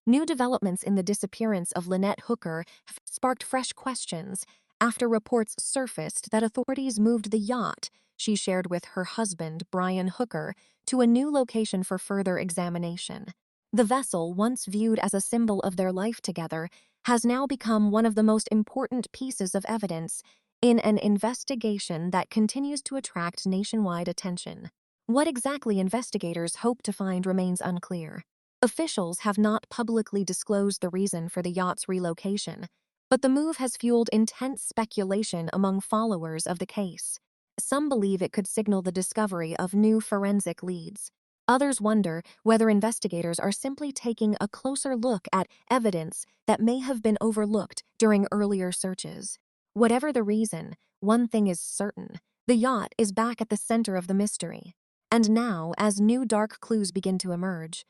New developments in the disappearance of Lynette Hooker have sparked fresh questions after reports surfaced that authorities moved the yacht she shared with her husband, Brian Hooker, to a new location for further examination. The vessel, once viewed as a symbol of their life together, has now become one of the most important pieces of evidence in an investigation that continues to attract nationwide attention. What exactly investigators hope to find remains unclear. Officials have not publicly disclosed the reason for the yacht's relocation, but the move has fueled intense speculation among followers of the case. Some believe it could signal the discovery of new forensic leads. Others wonder whether investigators are simply taking a closer look at evidence that may have been overlooked during earlier searches. Whatever the reason, one thing is certain: the yacht is back at the center of the mystery. And now, as new dark clues begin to emerge,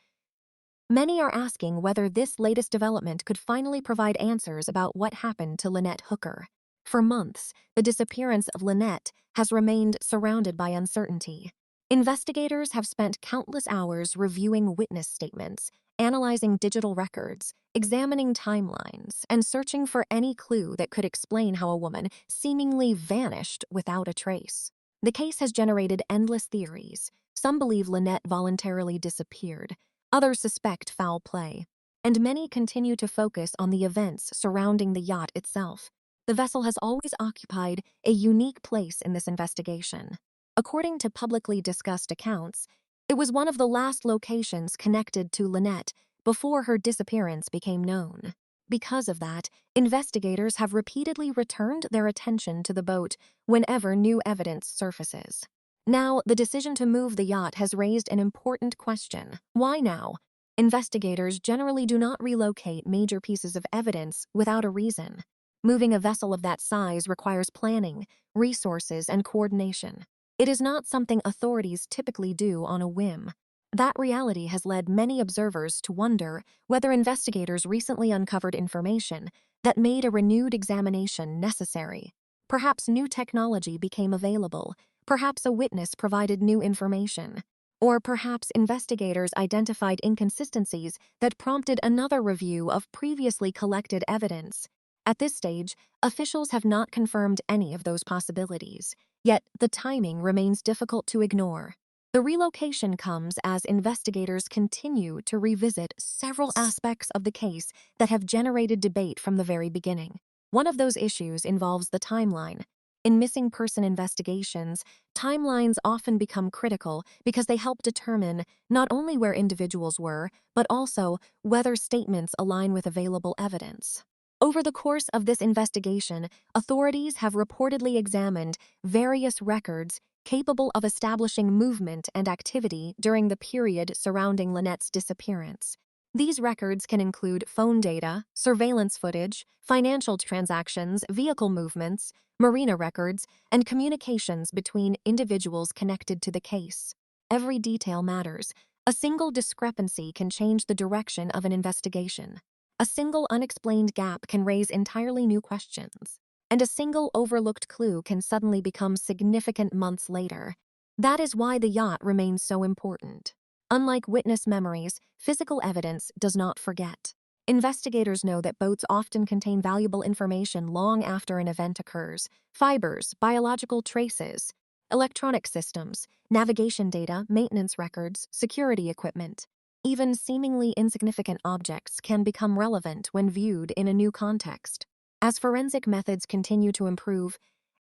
many are asking whether this latest development could finally provide answers about what happened to Lynette Hooker. For months, the disappearance of Lynette has remained surrounded by uncertainty. Investigators have spent countless hours reviewing witness statements, analyzing digital records, examining timelines, and searching for any clue that could explain how a woman seemingly vanished without a trace. The case has generated endless theories. Some believe Lynette voluntarily disappeared. Others suspect foul play, and many continue to focus on the events surrounding the yacht itself. The vessel has always occupied a unique place in this investigation. According to publicly discussed accounts, it was one of the last locations connected to Lynette before her disappearance became known. Because of that, investigators have repeatedly returned their attention to the boat whenever new evidence surfaces. Now, the decision to move the yacht has raised an important question. Why now? Investigators generally do not relocate major pieces of evidence without a reason. Moving a vessel of that size requires planning, resources, and coordination. It is not something authorities typically do on a whim. That reality has led many observers to wonder whether investigators recently uncovered information that made a renewed examination necessary. Perhaps new technology became available. Perhaps a witness provided new information. Or perhaps investigators identified inconsistencies that prompted another review of previously collected evidence. At this stage, officials have not confirmed any of those possibilities, yet the timing remains difficult to ignore. The relocation comes as investigators continue to revisit several aspects of the case that have generated debate from the very beginning. One of those issues involves the timeline. In missing person investigations, timelines often become critical because they help determine not only where individuals were, but also whether statements align with available evidence. Over the course of this investigation, authorities have reportedly examined various records capable of establishing movement and activity during the period surrounding Lynette's disappearance. These records can include phone data, surveillance footage, financial transactions, vehicle movements, marina records, and communications between individuals connected to the case. Every detail matters. A single discrepancy can change the direction of an investigation. A single unexplained gap can raise entirely new questions. And a single overlooked clue can suddenly become significant months later. That is why the yacht remains so important. Unlike witness memories, physical evidence does not forget. Investigators know that boats often contain valuable information long after an event occurs: fibers, biological traces, electronic systems, navigation data, maintenance records, security equipment. Even seemingly insignificant objects can become relevant when viewed in a new context. As forensic methods continue to improve,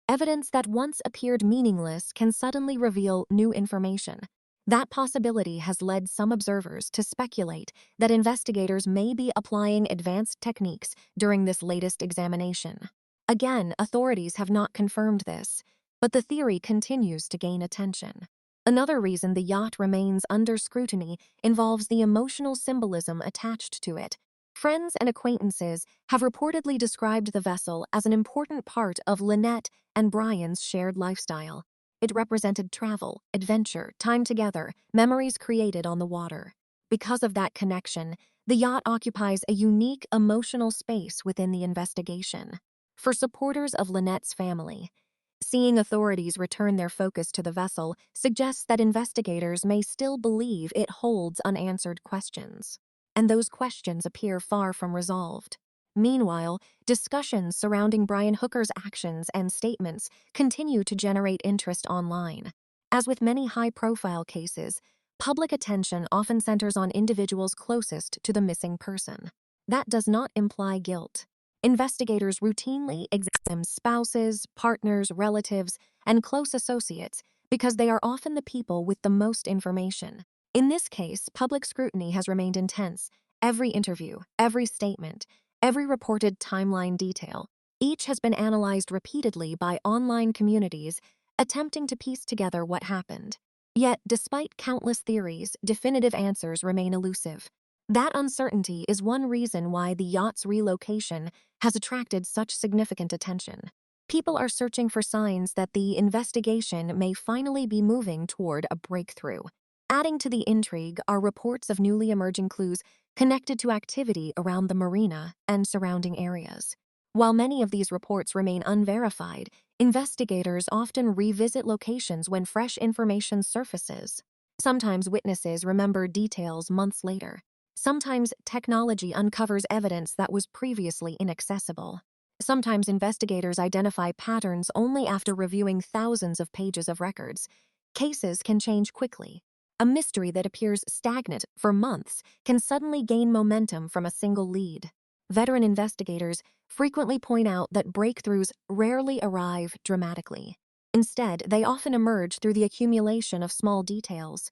evidence that once appeared meaningless can suddenly reveal new information. That possibility has led some observers to speculate that investigators may be applying advanced techniques during this latest examination. Again, authorities have not confirmed this, but the theory continues to gain attention. Another reason the yacht remains under scrutiny involves the emotional symbolism attached to it. Friends and acquaintances have reportedly described the vessel as an important part of Lynette and Brian's shared lifestyle. It represented travel, adventure, time together, memories created on the water. Because of that connection, the yacht occupies a unique emotional space within the investigation. For supporters of Lynette's family, seeing authorities return their focus to the vessel suggests that investigators may still believe it holds unanswered questions. and those questions appear far from resolved. Meanwhile, discussions surrounding Brian Hooker's actions and statements continue to generate interest online. As with many high-profile cases, public attention often centers on individuals closest to the missing person. That does not imply guilt. Investigators routinely examine spouses, partners, relatives, and close associates because they are often the people with the most information. In this case, public scrutiny has remained intense. Every interview, every statement, every reported timeline detail, each has been analyzed repeatedly by online communities attempting to piece together what happened. Yet, despite countless theories, definitive answers remain elusive. That uncertainty is one reason why the yacht's relocation has attracted such significant attention. People are searching for signs that the investigation may finally be moving toward a breakthrough. Adding to the intrigue are reports of newly emerging clues connected to activity around the marina and surrounding areas. While many of these reports remain unverified, investigators often revisit locations when fresh information surfaces. Sometimes witnesses remember details months later. Sometimes technology uncovers evidence that was previously inaccessible. Sometimes investigators identify patterns only after reviewing thousands of pages of records. Cases can change quickly. A mystery that appears stagnant for months can suddenly gain momentum from a single lead. Veteran investigators frequently point out that breakthroughs rarely arrive dramatically. Instead, they often emerge through the accumulation of small details.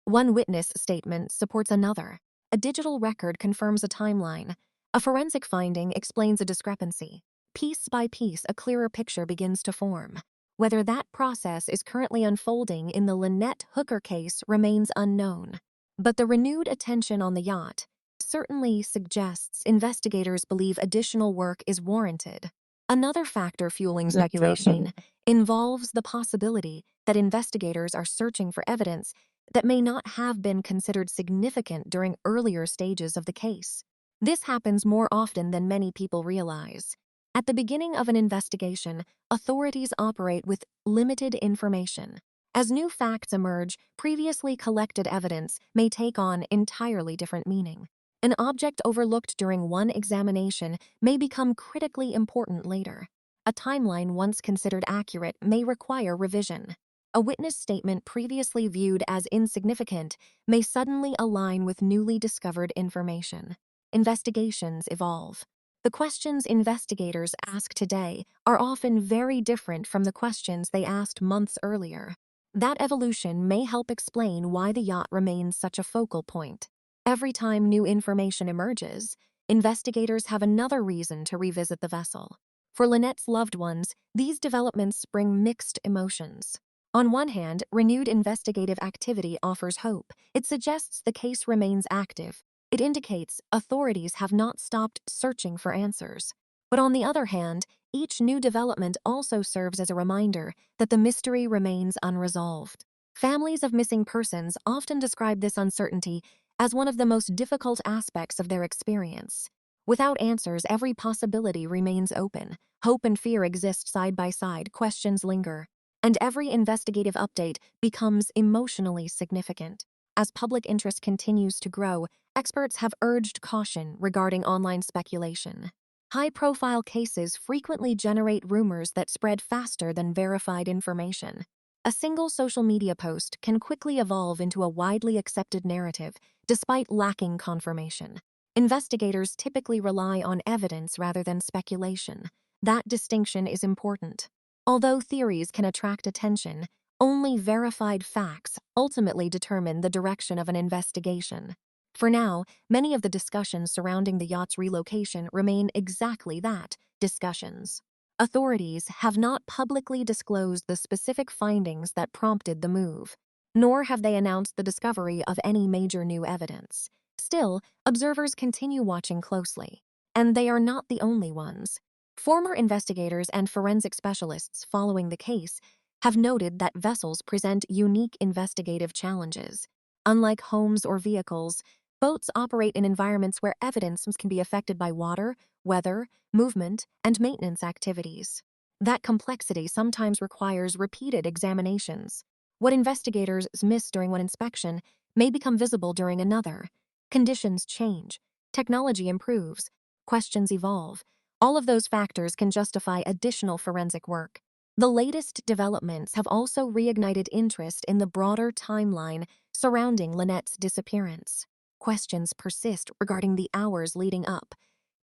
One witness statement supports another. A digital record confirms a timeline. A forensic finding explains a discrepancy. Piece by piece, a clearer picture begins to form. Whether that process is currently unfolding in the Lynette Hooker case remains unknown. But the renewed attention on the yacht certainly suggests investigators believe additional work is warranted. Another factor fueling speculation involves the possibility that investigators are searching for evidence that may not have been considered significant during earlier stages of the case. This happens more often than many people realize. At the beginning of an investigation, authorities operate with limited information. As new facts emerge, previously collected evidence may take on entirely different meaning. An object overlooked during one examination may become critically important later. A timeline once considered accurate may require revision. A witness statement previously viewed as insignificant may suddenly align with newly discovered information. Investigations evolve. The questions investigators ask today are often very different from the questions they asked months earlier. That evolution may help explain why the yacht remains such a focal point. Every time new information emerges, investigators have another reason to revisit the vessel. For Lynette's loved ones, these developments bring mixed emotions. On one hand, renewed investigative activity offers hope. It suggests the case remains active. It indicates authorities have not stopped searching for answers. But on the other hand, each new development also serves as a reminder that the mystery remains unresolved. Families of missing persons often describe this uncertainty as one of the most difficult aspects of their experience. Without answers, every possibility remains open. Hope and fear exist side by side, questions linger, and every investigative update becomes emotionally significant. As public interest continues to grow, experts have urged caution regarding online speculation. High-profile cases frequently generate rumors that spread faster than verified information. A single social media post can quickly evolve into a widely accepted narrative, despite lacking confirmation. Investigators typically rely on evidence rather than speculation. That distinction is important. Although theories can attract attention, only verified facts ultimately determine the direction of an investigation. For now, many of the discussions surrounding the yacht's relocation remain exactly that, discussions. Authorities have not publicly disclosed the specific findings that prompted the move, nor have they announced the discovery of any major new evidence. Still, observers continue watching closely, and they are not the only ones. Former investigators and forensic specialists following the case have noted that vessels present unique investigative challenges. Unlike homes or vehicles, boats operate in environments where evidence can be affected by water, weather, movement, and maintenance activities. That complexity sometimes requires repeated examinations. What investigators miss during one inspection may become visible during another. Conditions change, technology improves, questions evolve. All of those factors can justify additional forensic work. The latest developments have also reignited interest in the broader timeline surrounding Lynette's disappearance. Questions persist regarding the hours leading up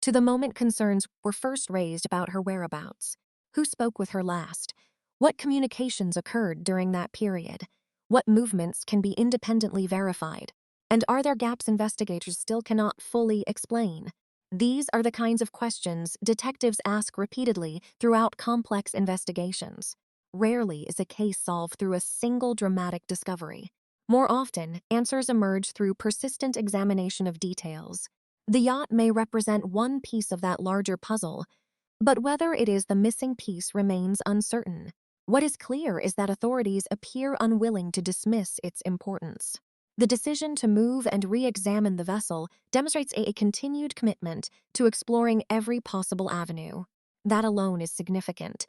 to the moment. Concerns were first raised about her whereabouts. Who spoke with her last? What communications occurred during that period? What movements can be independently verified? And are there gaps investigators still cannot fully explain? These are the kinds of questions detectives ask repeatedly throughout complex investigations. Rarely is a case solved through a single dramatic discovery. More often, answers emerge through persistent examination of details. The yacht may represent one piece of that larger puzzle, but whether it is the missing piece remains uncertain. What is clear is that authorities appear unwilling to dismiss its importance. The decision to move and re-examine the vessel demonstrates a continued commitment to exploring every possible avenue. That alone is significant.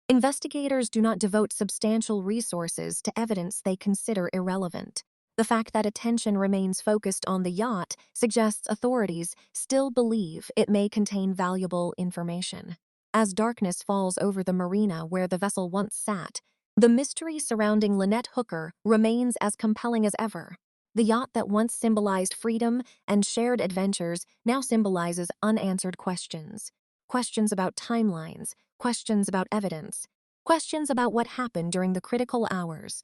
Investigators do not devote substantial resources to evidence they consider irrelevant. The fact that attention remains focused on the yacht suggests authorities still believe it may contain valuable information. As darkness falls over the marina where the vessel once sat, the mystery surrounding Lynette Hooker remains as compelling as ever. The yacht that once symbolized freedom and shared adventures now symbolizes unanswered questions. Questions about timelines, questions about evidence, questions about what happened during the critical hours.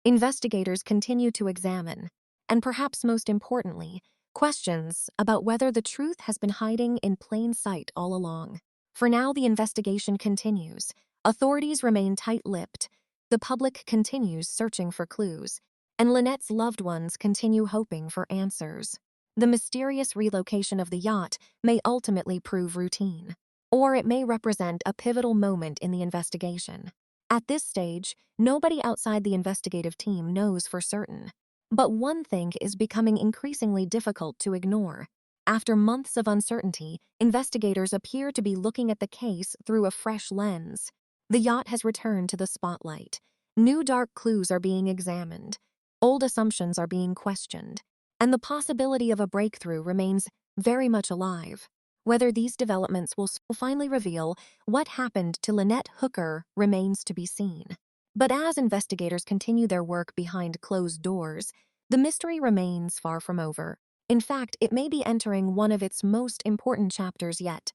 Investigators continue to examine, and perhaps most importantly, questions about whether the truth has been hiding in plain sight all along. For now, the investigation continues. Authorities remain tight-lipped. The public continues searching for clues, and Lynette's loved ones continue hoping for answers. The mysterious relocation of the yacht may ultimately prove routine, or it may represent a pivotal moment in the investigation. At this stage, nobody outside the investigative team knows for certain. But one thing is becoming increasingly difficult to ignore. After months of uncertainty, investigators appear to be looking at the case through a fresh lens. The yacht has returned to the spotlight. New dark clues are being examined. Old assumptions are being questioned. And the possibility of a breakthrough remains very much alive. Whether these developments will finally reveal what happened to Lynette Hooker remains to be seen. But as investigators continue their work behind closed doors, the mystery remains far from over. In fact, it may be entering one of its most important chapters yet.